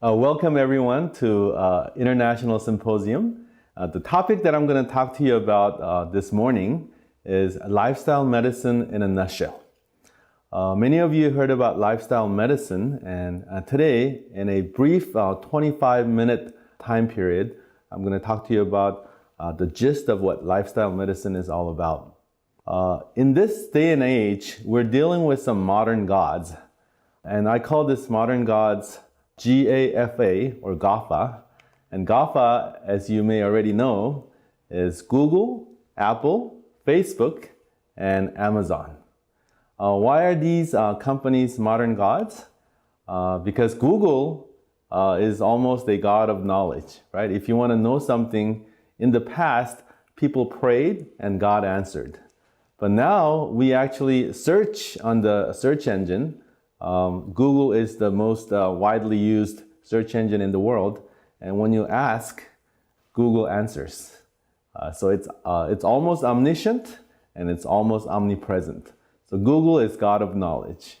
Welcome everyone to International Symposium. The topic that I'm going to talk to you about this morning is lifestyle medicine in a nutshell. Many of you heard about lifestyle medicine, and today in a brief 25-minute time period, I'm going to talk to you about the gist of what lifestyle medicine is all about. In this day and age, we're dealing with some modern gods, and I call this modern gods GAFA or GAFA. And GAFA, as you may already know, is Google, Apple, Facebook, and Amazon. Why are these companies modern gods? Because Google is almost a god of knowledge, right? If you want to know something, in the past, people prayed and God answered. But now we actually search on the search engine. Google is the most widely used search engine in the world, and when you ask, Google answers. So it's almost omniscient and it's almost omnipresent. So Google is God of knowledge.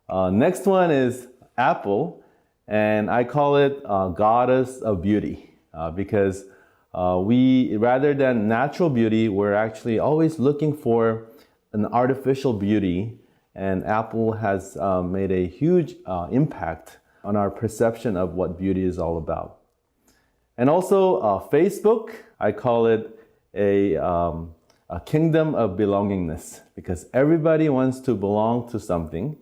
Next one is Apple, and I call it Goddess of Beauty because we, rather than natural beauty, we're actually always looking for an artificial beauty. And Apple has made a huge impact on our perception of what beauty is all about. And also Facebook, I call it a kingdom of belongingness, because everybody wants to belong to something.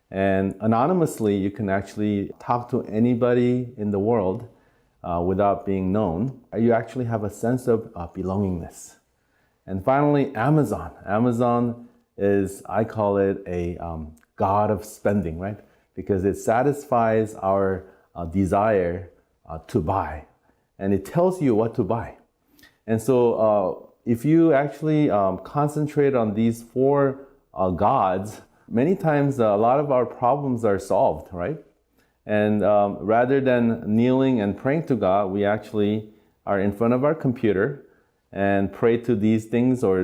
And anonymously, you can actually talk to anybody in the world without being known. You actually have a sense of belongingness. And finally, Amazon. Amazon is, I call it a god of spending, right? Because it satisfies our desire to buy, and it tells you what to buy. And so if you actually concentrate on these four gods, many times a lot of our problems are solved, right? And rather than kneeling and praying to God, we actually are in front of our computer and pray to these things or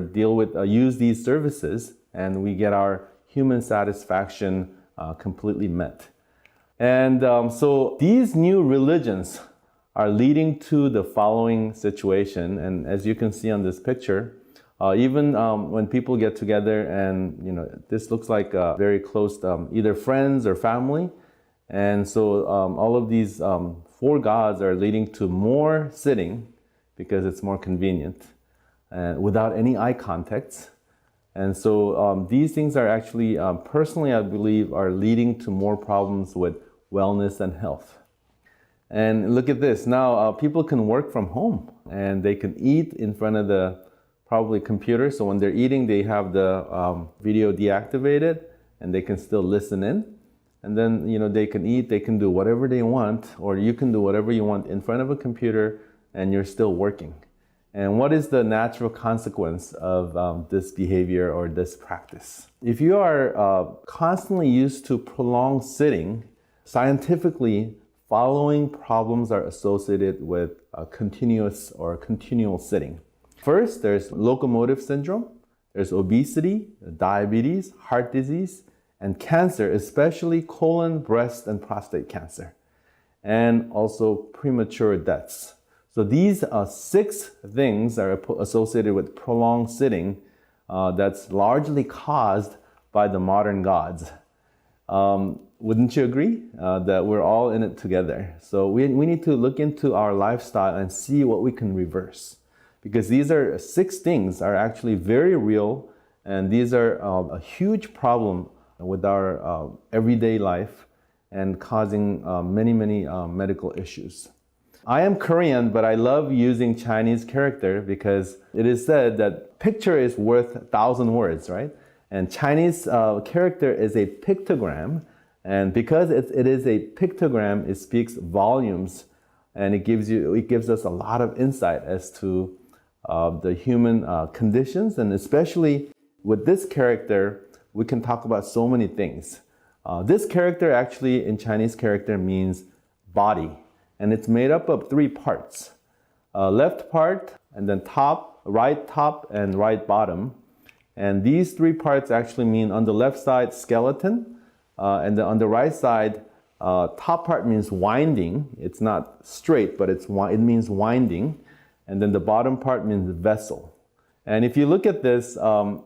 use these services, and we get our human satisfaction completely met. And so these new religions are leading to the following situation. And as you can see on this picture, even when people get together, and this looks like very close, either friends or family. And so all of these four gods are leading to more sitting because it's more convenient and without any eye contact. And so these things are actually, personally, I believe, are leading to more problems with wellness and health. And look at this. Now, people can work from home and they can eat in front of the probably computer. So when they're eating, they have the video deactivated and they can still listen in. And then, they can eat, they can do whatever they want, or you can do whatever you want in front of a computer and you're still working. And what is the natural consequence of this behavior or this practice? If you are constantly used to prolonged sitting, scientifically, following problems are associated with continuous or continual sitting. First, there's locomotive syndrome, there's obesity, diabetes, heart disease, and cancer, especially colon, breast, and prostate cancer, and also premature deaths. So these 6 things are associated with prolonged sitting that's largely caused by the modern gods. Wouldn't you agree that we're all in it together? So we need to look into our lifestyle and see what we can reverse. Because these 6 things are actually very real, and these are a huge problem with our everyday life and causing many medical issues. I am Korean, but I love using Chinese character because it is said that picture is worth 1,000 words, right? And Chinese character is a pictogram, and because it is a pictogram, it speaks volumes, and it gives us a lot of insight as to the human conditions, and especially with this character, we can talk about so many things. This character actually in Chinese character means body, and it's made up of 3 parts. Left part, and then top, and right bottom. And these three parts actually mean on the left side, skeleton, and then on the right side, top part means winding. It's not straight, but it means winding. And then the bottom part means vessel. And if you look at this,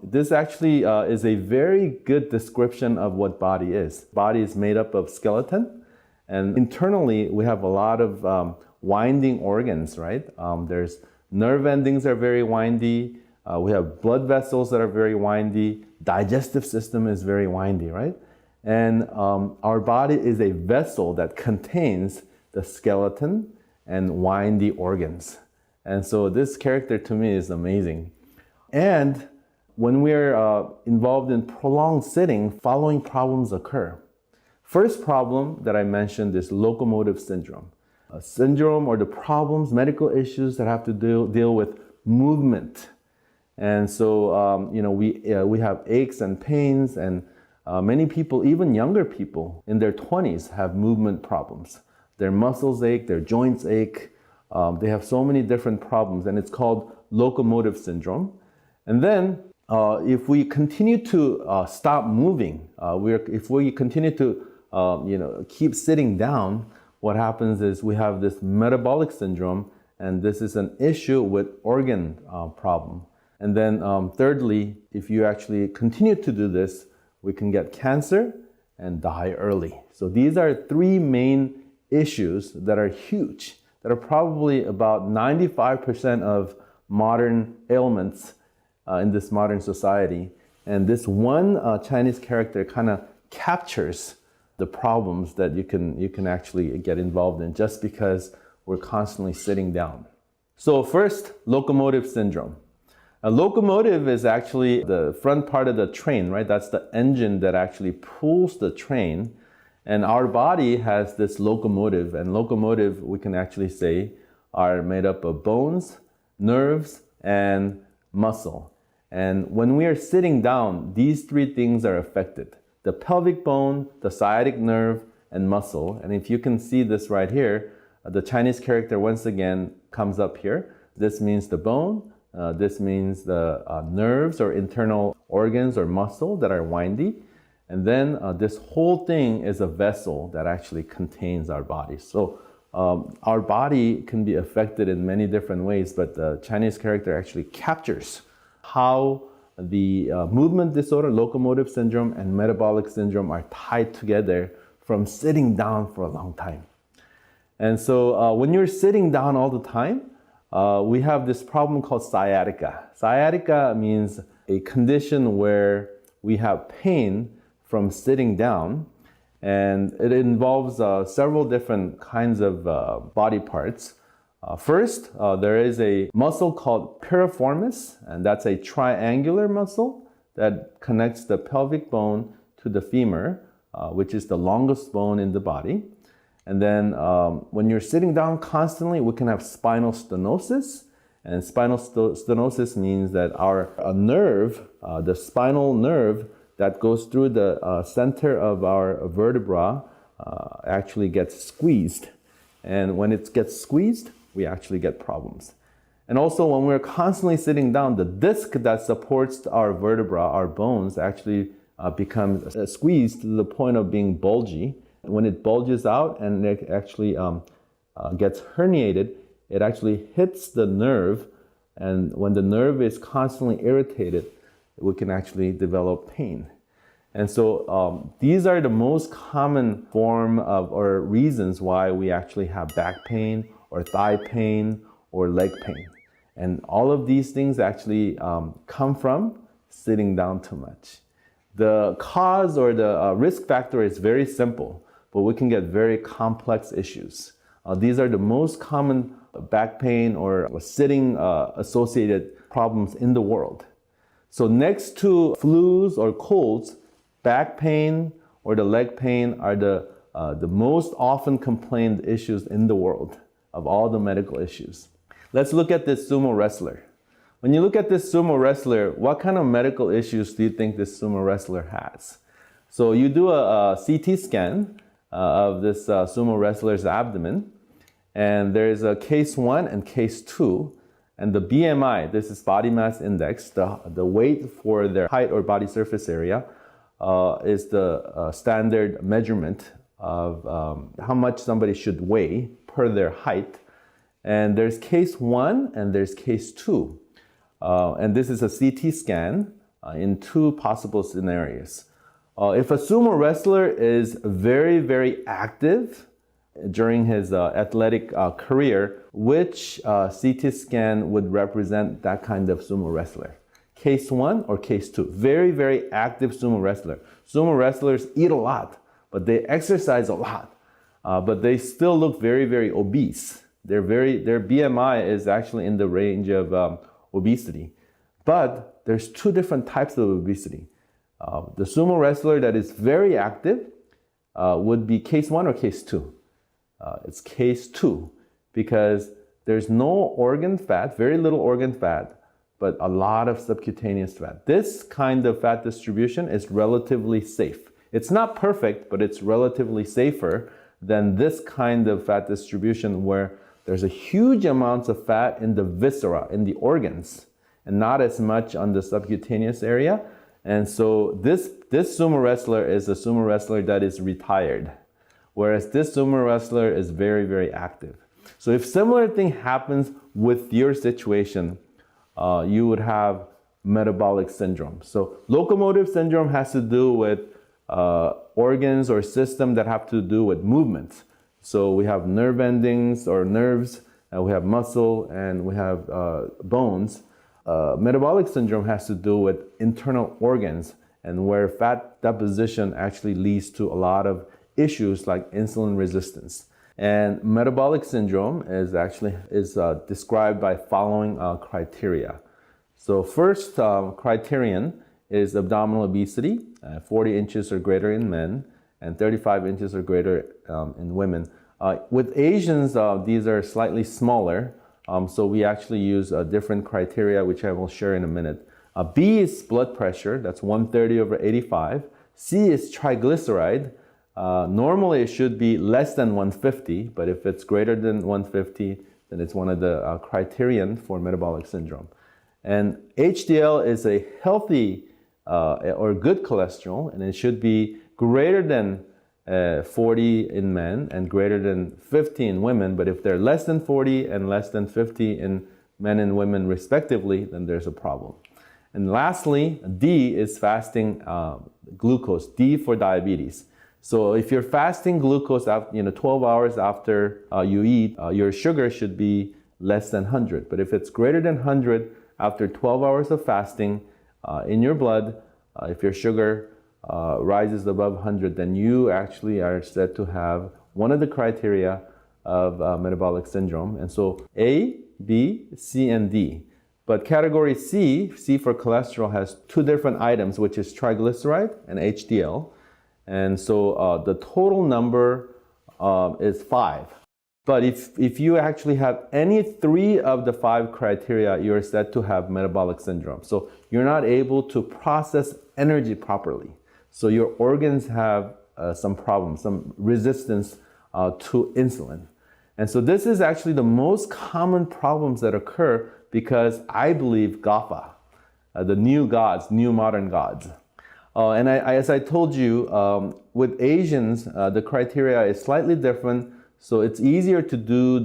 this actually is a very good description of what body is. Body is made up of skeleton, and internally we have a lot of winding organs, right? There's nerve endings are very windy. We have blood vessels that are very windy. Digestive system is very windy, right? And our body is a vessel that contains the skeleton and windy organs. And so this character to me is amazing. And when we're involved in prolonged sitting, following problems occur. First problem that I mentioned is locomotive syndrome. A syndrome or the problems, medical issues that have to deal with movement. And so, we have aches and pains, and many people, even younger people in their 20s, have movement problems. Their muscles ache, their joints ache. They have so many different problems, and it's called locomotive syndrome. And then, if we continue to stop moving, if we continue to keep sitting down, what happens is we have this metabolic syndrome, and this is an issue with organ problem. And then thirdly, if you actually continue to do this, we can get cancer and die early. So these are three main issues that are huge, that are probably about 95% of modern ailments in this modern society. And this one Chinese character kind of captures the problems that you can actually get involved in just because we're constantly sitting down. So first, locomotive syndrome. A locomotive is actually the front part of the train, right? That's the engine that actually pulls the train. And our body has this locomotive, and locomotive, we can actually say, are made up of bones, nerves, and muscle. And when we are sitting down, these three things are affected. The pelvic bone, the sciatic nerve, and muscle. And if you can see this right here, the Chinese character once again comes up here. This means the bone. This means the nerves or internal organs or muscle that are windy. And then this whole thing is a vessel that actually contains our body. So our body can be affected in many different ways, but the Chinese character actually captures how the movement disorder, locomotive syndrome, and metabolic syndrome are tied together from sitting down for a long time. And so when you're sitting down all the time, we have this problem called sciatica. Sciatica means a condition where we have pain from sitting down, and it involves several different kinds of body parts. First, there is a muscle called piriformis, and that's a triangular muscle that connects the pelvic bone to the femur, which is the longest bone in the body. And then when you're sitting down constantly, we can have spinal stenosis. And spinal stenosis means that our nerve, the spinal nerve that goes through the center of our vertebra actually gets squeezed. And when it gets squeezed, we actually get problems. And also when we're constantly sitting down, the disc that supports our vertebra, our bones, actually becomes squeezed to the point of being bulgy. When it bulges out and it actually gets herniated, it actually hits the nerve. And when the nerve is constantly irritated, we can actually develop pain. And so these are the most common form of or reasons why we actually have back pain or thigh pain or leg pain. And all of these things actually come from sitting down too much. The cause or the risk factor is very simple, but we can get very complex issues. These are the most common back pain or sitting associated problems in the world. So next to flus or colds, back pain or the leg pain are the most often complained issues in the world of all the medical issues. Let's look at this sumo wrestler. When you look at this sumo wrestler, what kind of medical issues do you think this sumo wrestler has? So you do a CT scan of this sumo wrestler's abdomen, and there's a case 1 and case 2. And the BMI, this is body mass index, the weight for their height or body surface area, is the standard measurement of how much somebody should weigh per their height. And there's case 1 and there's case 2. And this is a CT scan in 2 possible scenarios. If a sumo wrestler is very, very active during his athletic career, which CT scan would represent that kind of sumo wrestler? Case 1 or case 2? Very, very active sumo wrestler. Sumo wrestlers eat a lot, but they exercise a lot, but they still look very, very obese. Their BMI is actually in the range of obesity. But there's 2 different types of obesity. The sumo wrestler that is very active would be case 1 or case 2? It's case 2 because there's no organ fat, very little organ fat, but a lot of subcutaneous fat. This kind of fat distribution is relatively safe. It's not perfect, but it's relatively safer than this kind of fat distribution where there's a huge amount of fat in the viscera, in the organs, and not as much on the subcutaneous area. And so this sumo wrestler is a sumo wrestler that is retired, whereas this sumo wrestler is very, very active. So if similar thing happens with your situation, you would have metabolic syndrome. So locomotive syndrome has to do with organs or systems that have to do with movement. So we have nerve endings or nerves, and we have muscle, and we have bones. Metabolic syndrome has to do with internal organs and where fat deposition actually leads to a lot of issues like insulin resistance. And metabolic syndrome is described by following criteria. So first criterion is abdominal obesity, 40 inches or greater in men and 35 inches or greater in women. With Asians, these are slightly smaller. So we actually use different criteria, which I will share in a minute. B is blood pressure, that's 130/85. C is triglyceride. Normally it should be less than 150, but if it's greater than 150, then it's one of the criterion for metabolic syndrome. And HDL is a healthy or good cholesterol, and it should be greater than 40 in men and greater than 50 in women. But if they're less than 40 and less than 50 in men and women respectively, then there's a problem. And lastly, D is fasting glucose, D for diabetes. So if you're fasting glucose after, 12 hours after you eat, your sugar should be less than 100. But if it's greater than 100 after 12 hours of fasting in your blood, if your sugar rises above 100, then you actually are said to have one of the criteria of metabolic syndrome. And so A, B, C, and D. But category C, C for cholesterol, has 2 different items, which is triglyceride and HDL. And so the total number is 5. But if you actually have any 3 of the 5 criteria, you're said to have metabolic syndrome. So you're not able to process energy properly. So your organs have some problems, some resistance to insulin. And so this is actually the most common problems that occur because I believe GAFA, the new gods, new modern gods. And as I told you, with Asians, the criteria is slightly different. So it's easier to do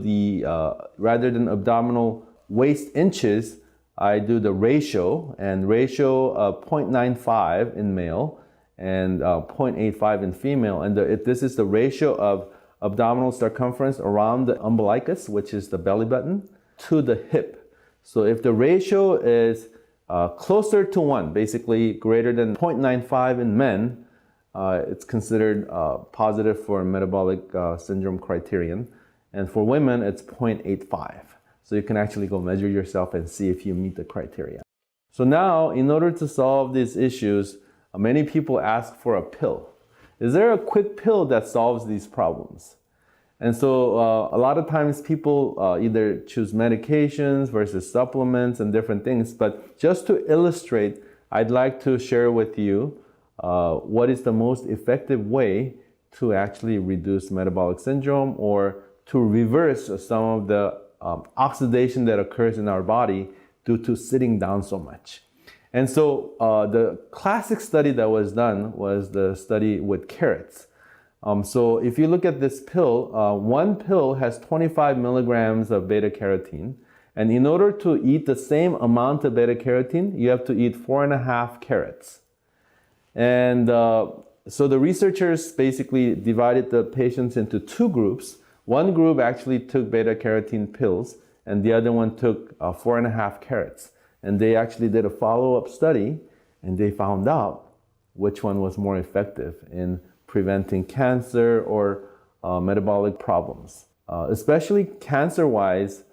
rather than abdominal waist inches, I do the ratio, and ratio of 0.95 in male and 0.85 in female. And this is the ratio of abdominal circumference around the umbilicus, which is the belly button, to the hip. So if the ratio is closer to 1, basically greater than 0.95 in men, it's considered positive for metabolic syndrome criterion. And for women, it's 0.85. So you can actually go measure yourself and see if you meet the criteria. So now, in order to solve these issues, many people ask for a pill. Is there a quick pill that solves these problems? And so a lot of times people either choose medications versus supplements and different things. But just to illustrate, I'd like to share with you what is the most effective way to actually reduce metabolic syndrome or to reverse some of the oxidation that occurs in our body due to sitting down so much. And so the classic study that was done was the study with carrots. So if you look at this pill, one pill has 25 milligrams of beta carotene. And in order to eat the same amount of beta carotene, you have to eat 4.5 carrots. And so the researchers basically divided the patients into two groups. One group actually took beta carotene pills, and the other one took 4.5 carrots. And they actually did a follow-up study, and they found out which one was more effective in preventing cancer or metabolic problems. Especially cancer-wise,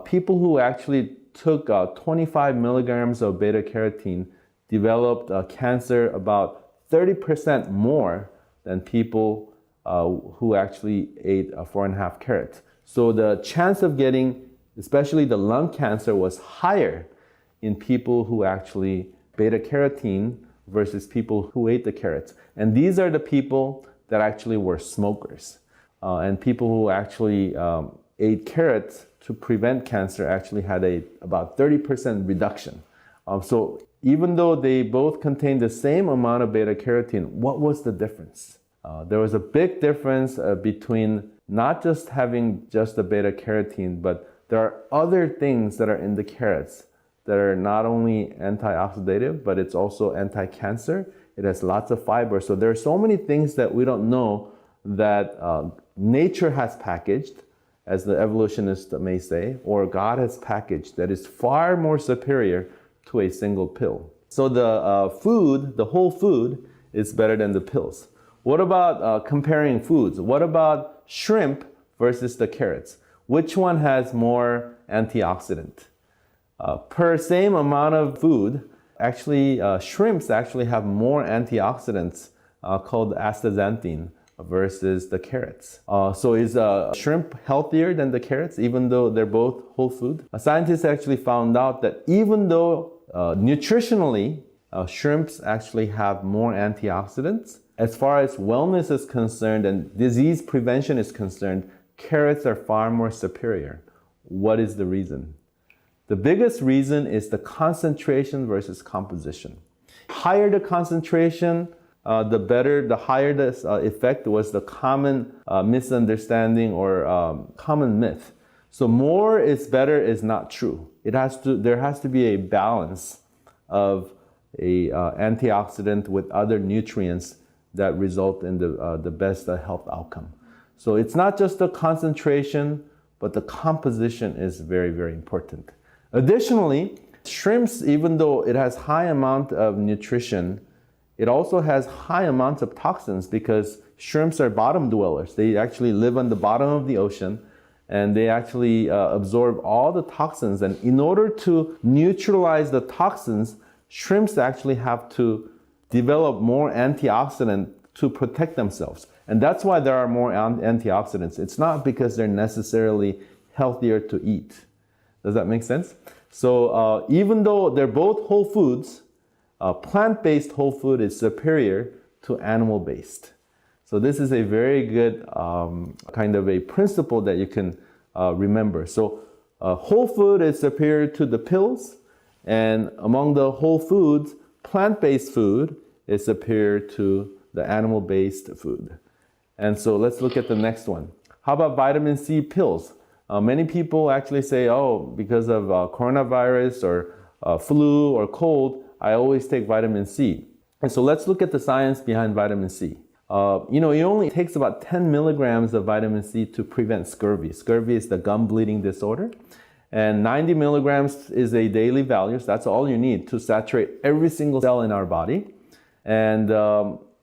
people who actually took 25 milligrams of beta carotene developed cancer about 30% more than people who actually ate 4.5 carrots. So the chance of getting, especially the lung cancer, was higher in people who actually beta carotene versus people who ate the carrots. And these are the people that actually were smokers. And people who actually ate carrots to prevent cancer actually had about 30% reduction. So even though they both contained the same amount of beta carotene, what was the difference? There was a big difference between not just having just the beta carotene, but there are other things that are in the carrots that are not only antioxidative, but it's also anti-cancer. It has lots of fiber. So there are so many things that we don't know that nature has packaged, as the evolutionist may say, or God has packaged, that is far more superior to a single pill. So the food, the whole food, is better than the pills. What about comparing foods? What about shrimp versus the carrots? Which one has more antioxidant? Per same amount of food, actually shrimps actually have more antioxidants called astaxanthin versus the carrots. So is shrimp healthier than the carrots, even though they're both whole food? Scientists actually found out that even though nutritionally shrimps actually have more antioxidants, as far as wellness is concerned and disease prevention is concerned, carrots are far more superior. What is the reason? The biggest reason is the concentration versus composition. Higher the concentration, the higher the effect was the common misunderstanding or common myth. So more is better is not true. There has to be a balance of a antioxidant with other nutrients that result in the best health outcome. So it's not just the concentration, but the composition is very, very important. Additionally, shrimps, even though it has high amount of nutrition, it also has high amounts of toxins because shrimps are bottom dwellers. They actually live on the bottom of the ocean and they actually absorb all the toxins. And in order to neutralize the toxins, shrimps actually have to develop more antioxidant to protect themselves. And that's why there are more antioxidants. It's not because they're necessarily healthier to eat. Does that make sense? So even though they're both whole foods, plant-based whole food is superior to animal-based. So this is a very good kind of a principle that you can remember. So whole food is superior to the pills, and among the whole foods, plant-based food is superior to the animal-based food. And so let's look at the next one. How about vitamin C pills? Many people actually say, oh, because of coronavirus or flu or cold, I always take vitamin C. And so let's look at the science behind vitamin C. It only takes about 10 milligrams of vitamin C to prevent scurvy. Scurvy is the gum bleeding disorder. And 90 milligrams is a daily value. So that's all you need to saturate every single cell in our body. And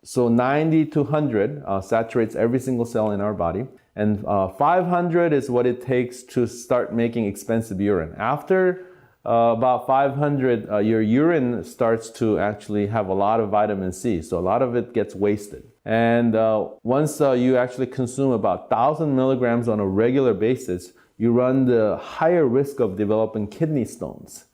so 90 to 100 saturates every single cell in our body. And 500 is what it takes to start making expensive urine. After about 500, your urine starts to actually have a lot of vitamin C. So a lot of it gets wasted. And once you actually consume about 1,000 milligrams on a regular basis, you run the higher risk of developing kidney stones.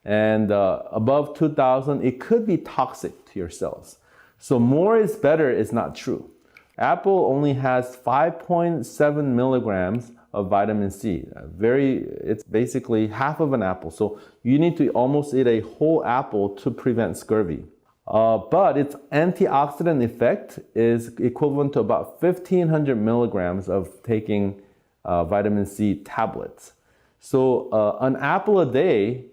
And above 2,000, it could be toxic to your cells. So more is better is not true. Apple only has 5.7 milligrams of vitamin C. It's basically half of an apple. So you need to almost eat a whole apple to prevent scurvy. But its antioxidant effect is equivalent to about 1,500 milligrams of taking vitamin C tablets. So an apple a day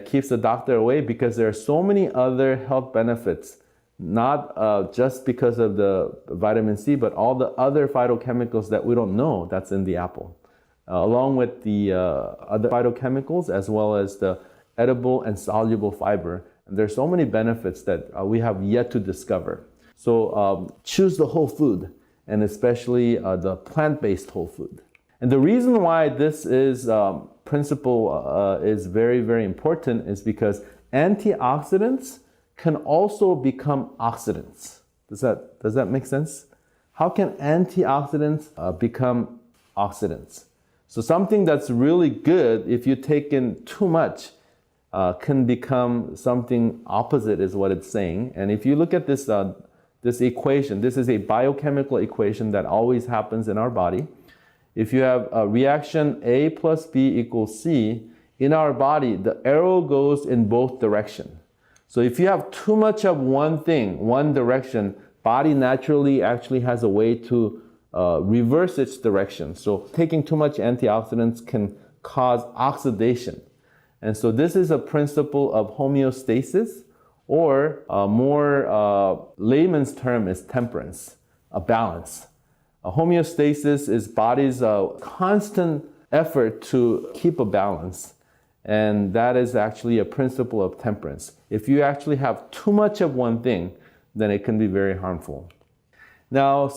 keeps the doctor away because there are so many other health benefits, not just because of the vitamin C, but all the other phytochemicals that we don't know that's in the apple, along with the other phytochemicals as well as the edible and soluble fiber. And there's so many benefits that we have yet to discover. So choose the whole food, and especially the plant-based whole food. And the reason why this is principle is very, very important is because antioxidants can also become oxidants. Does that make sense? How can antioxidants become oxidants? So something that's really good, if you take in too much, can become something opposite, is what it's saying. And if you look at this equation, this is a biochemical equation that always happens in our body. If you have a reaction A plus B equals C, in our body, the arrow goes in both directions. So if you have too much of one thing, one direction, body naturally actually has a way to reverse its direction. So taking too much antioxidants can cause oxidation. And so this is a principle of homeostasis, or more layman's term is temperance, a balance. A homeostasis is body's constant effort to keep a balance. And that is actually a principle of temperance. If you actually have too much of one thing, then it can be very harmful. Now,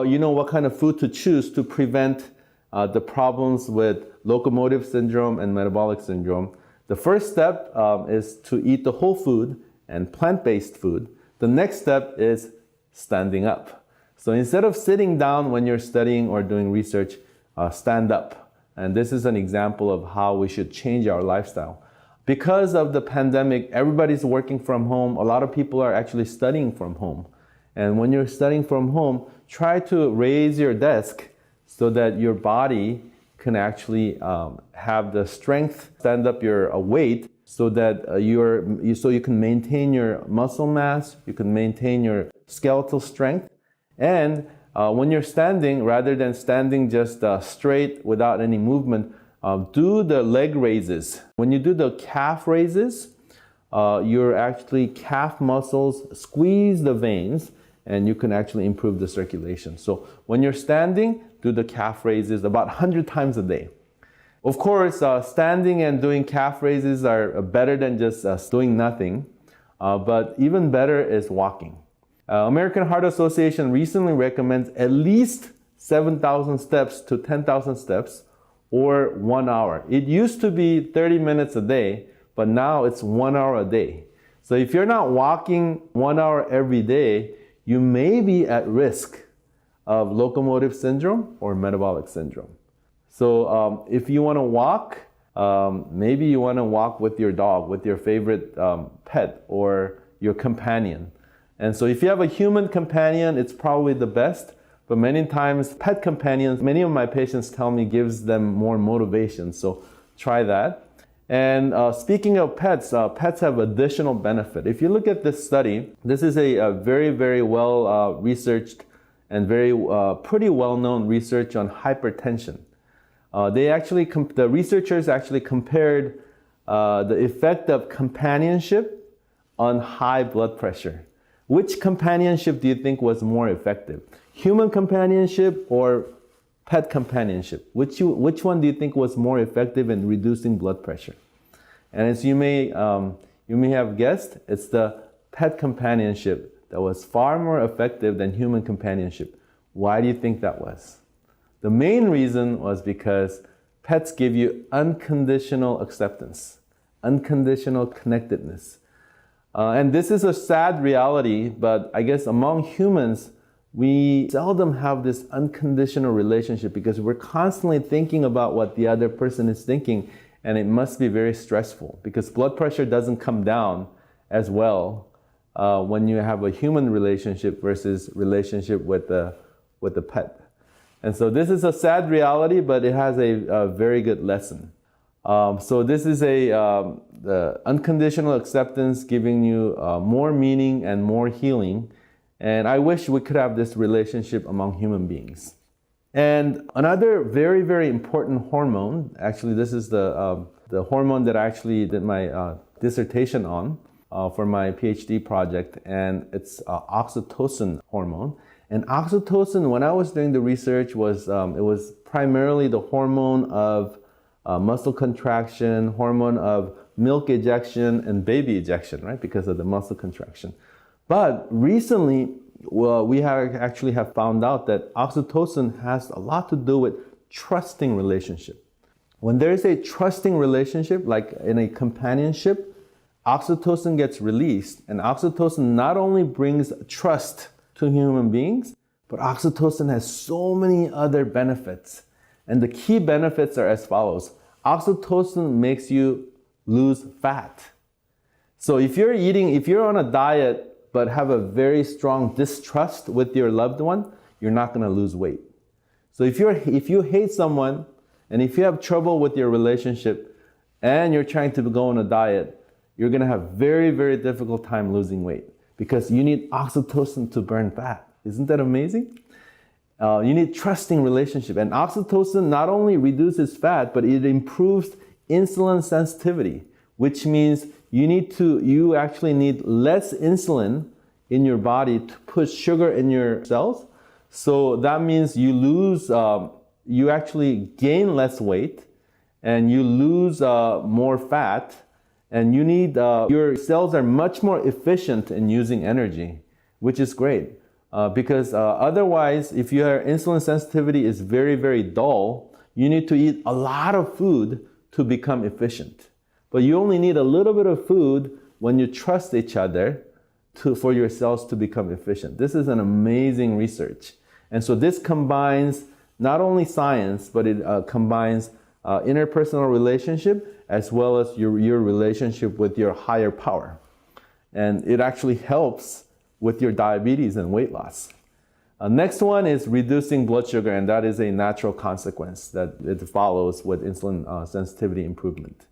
you know what kind of food to choose to prevent the problems with locomotive syndrome and metabolic syndrome. The first step is to eat the whole food and plant-based food. The next step is standing up. So instead of sitting down when you're studying or doing research, stand up. And this is an example of how we should change our lifestyle. Because of the pandemic, everybody's working from home. A lot of people are actually studying from home. And when you're studying from home, try to raise your desk so that your body can actually have the strength, stand up your weight, so that so you can maintain your muscle mass, you can maintain your skeletal strength. And when you're standing, rather than standing just straight without any movement, do the leg raises. When you do the calf raises, your actually calf muscles squeeze the veins, and you can actually improve the circulation. So when you're standing, do the calf raises about 100 times a day. Of course, standing and doing calf raises are better than just doing nothing, but even better is walking. American Heart Association recently recommends at least 7,000 steps to 10,000 steps, or 1 hour. It used to be 30 minutes a day, but now it's 1 hour a day. So if you're not walking 1 hour every day, you may be at risk of locomotive syndrome or metabolic syndrome. So if you want to walk, maybe you want to walk with your dog, with your favorite pet or your companion. And so if you have a human companion, it's probably the best. But many times, pet companions, many of my patients tell me, gives them more motivation. So try that. And speaking of pets, pets have additional benefit. If you look at this study, this is a very, very well researched and pretty well-known research on hypertension. The researchers actually compared the effect of companionship on high blood pressure. Which companionship do you think was more effective? Human companionship or pet companionship? Which one do you think was more effective in reducing blood pressure? And as you may have guessed, it's the pet companionship that was far more effective than human companionship. Why do you think that was? The main reason was because pets give you unconditional acceptance, unconditional connectedness. And this is a sad reality, but I guess among humans, we seldom have this unconditional relationship because we're constantly thinking about what the other person is thinking, and it must be very stressful because blood pressure doesn't come down as well when you have a human relationship versus relationship with the pet. And so this is a sad reality, but it has a very good lesson. So this is the unconditional acceptance giving you more meaning and more healing. And I wish we could have this relationship among human beings. And another very, very important hormone, actually this is the hormone that I actually did my dissertation on for my PhD project, and it's oxytocin hormone. And oxytocin, when I was doing the research, it was primarily the hormone of muscle contraction, hormone of milk ejection and baby ejection, right? Because of the muscle contraction. But recently, we actually have found out that oxytocin has a lot to do with trusting relationship. When there's a trusting relationship, like in a companionship, oxytocin gets released, and oxytocin not only brings trust to human beings, but oxytocin has so many other benefits. And the key benefits are as follows. Oxytocin makes you lose fat. So if you're on a diet but have a very strong distrust with your loved one, you're not going to lose weight. So if you hate someone and if you have trouble with your relationship and you're trying to go on a diet, you're going to have very, very difficult time losing weight because you need oxytocin to burn fat. Isn't that amazing? You need trusting relationship. And oxytocin not only reduces fat, but it improves insulin sensitivity, which means you actually need less insulin in your body to put sugar in your cells. So that means you actually gain less weight and you lose more fat, and your cells are much more efficient in using energy, which is great. Because otherwise, if your insulin sensitivity is very, very dull, you need to eat a lot of food to become efficient. But you only need a little bit of food when you trust each other for your cells to become efficient. This is an amazing research. And so this combines not only science, but it combines interpersonal relationship as well as your relationship with your higher power. And it actually helps with your diabetes and weight loss. Next one is reducing blood sugar, and that is a natural consequence that it follows with insulin sensitivity improvement.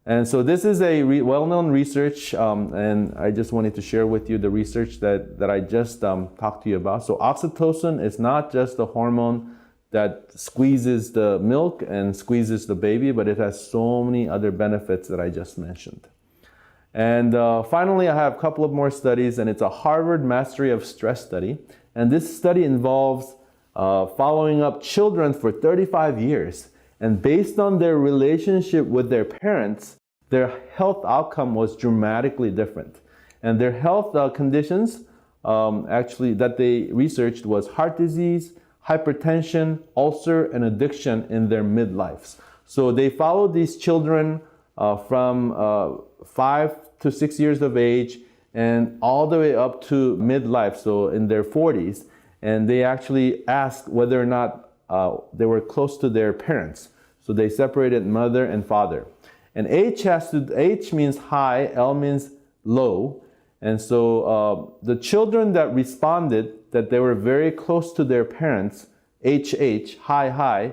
And so this is a well-known research, and I just wanted to share with you the research that I just talked to you about. So oxytocin is not just the hormone that squeezes the milk and squeezes the baby, but it has so many other benefits that I just mentioned. And finally, I have a couple of more studies, and it's a Harvard Mastery of Stress study. And this study involves following up children for 35 years. And based on their relationship with their parents, their health outcome was dramatically different. And their health conditions actually that they researched was heart disease, hypertension, ulcer, and addiction in their midlives. So they followed these children from 5 to 6 years of age and all the way up to midlife, so in their 40s. And they actually asked whether or not they were close to their parents. So they separated mother and father. And H means high, L means low. And so the children that responded that they were very close to their parents, HH, high,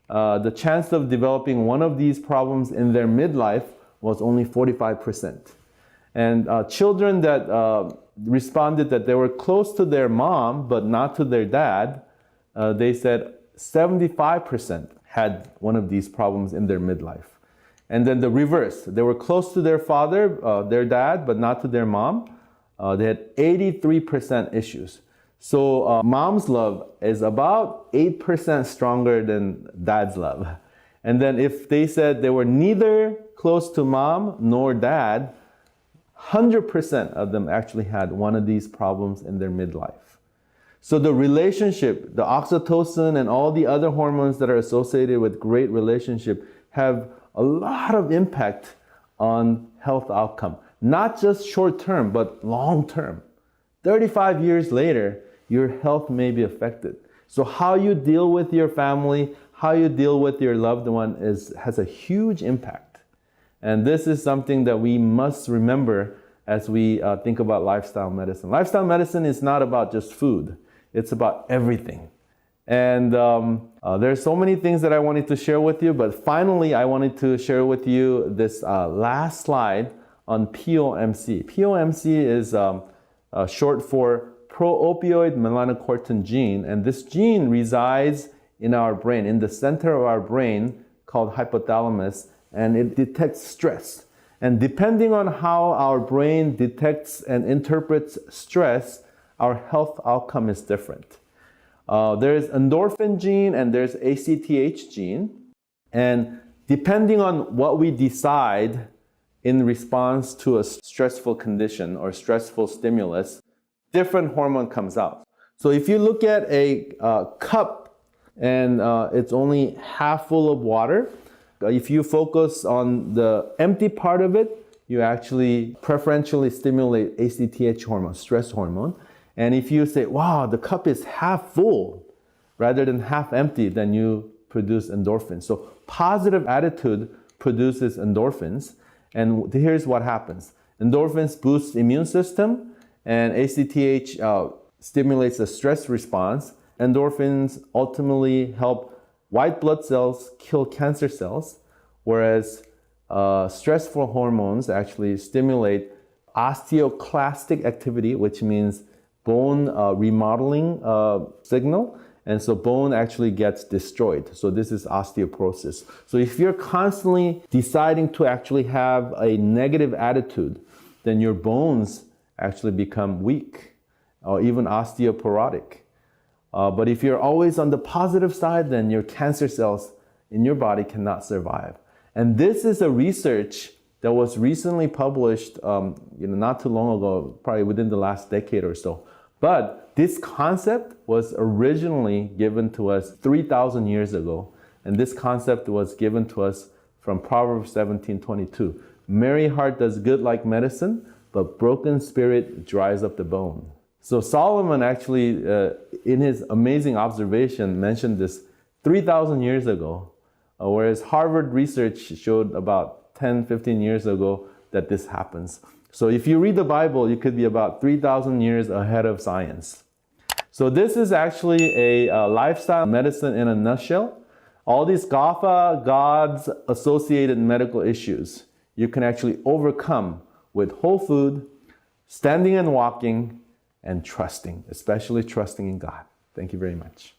the chance of developing one of these problems in their midlife was only 45%. And children that responded that they were close to their mom but not to their dad, they said 75% had one of these problems in their midlife. And then the reverse, they were close to their father, their dad, but not to their mom. They had 83% issues. So mom's love is about 8% stronger than dad's love. And then if they said they were neither close to mom nor dad, 100% of them actually had one of these problems in their midlife. So the relationship, the oxytocin and all the other hormones that are associated with great relationship have a lot of impact on health outcome. Not just short term, but long term. 35 years later, your health may be affected. So how you deal with your family, how you deal with your loved one has a huge impact. And this is something that we must remember as we think about lifestyle medicine. Lifestyle medicine is not about just food. It's about everything. And there's so many things that I wanted to share with you, but finally I wanted to share with you this last slide on POMC. POMC is short for pro-opioid melanocortin gene, and this gene resides in our brain, in the center of our brain called hypothalamus, and it detects stress. And depending on how our brain detects and interprets stress, our health outcome is different. There's endorphin gene and there's ACTH gene. And depending on what we decide in response to a stressful condition or stressful stimulus, different hormone comes out. So if you look at a cup and it's only half full of water, if you focus on the empty part of it, you actually preferentially stimulate ACTH hormone, stress hormone. And if you say, wow, the cup is half full rather than half empty, then you produce endorphins. So positive attitude produces endorphins. And here's what happens. Endorphins boost immune system, and ACTH stimulates the stress response. Endorphins ultimately help white blood cells kill cancer cells, whereas stressful hormones actually stimulate osteoclastic activity, which means bone remodeling signal, and so bone actually gets destroyed. So this is osteoporosis. So if you're constantly deciding to actually have a negative attitude, then your bones actually become weak or even osteoporotic. But if you're always on the positive side, then your cancer cells in your body cannot survive. And this is a research that was recently published, not too long ago, probably within the last decade or so. But this concept was originally given to us 3,000 years ago. And this concept was given to us from Proverbs 17:22. Merry heart does good like medicine, but broken spirit dries up the bone. So Solomon actually, in his amazing observation, mentioned this 3,000 years ago, whereas Harvard research showed about 10, 15 years ago that this happens. So if you read the Bible, you could be about 3,000 years ahead of science. So this is actually a lifestyle medicine in a nutshell. All these GAFA, God's associated medical issues, you can actually overcome with whole food, standing and walking, and trusting, especially trusting in God. Thank you very much.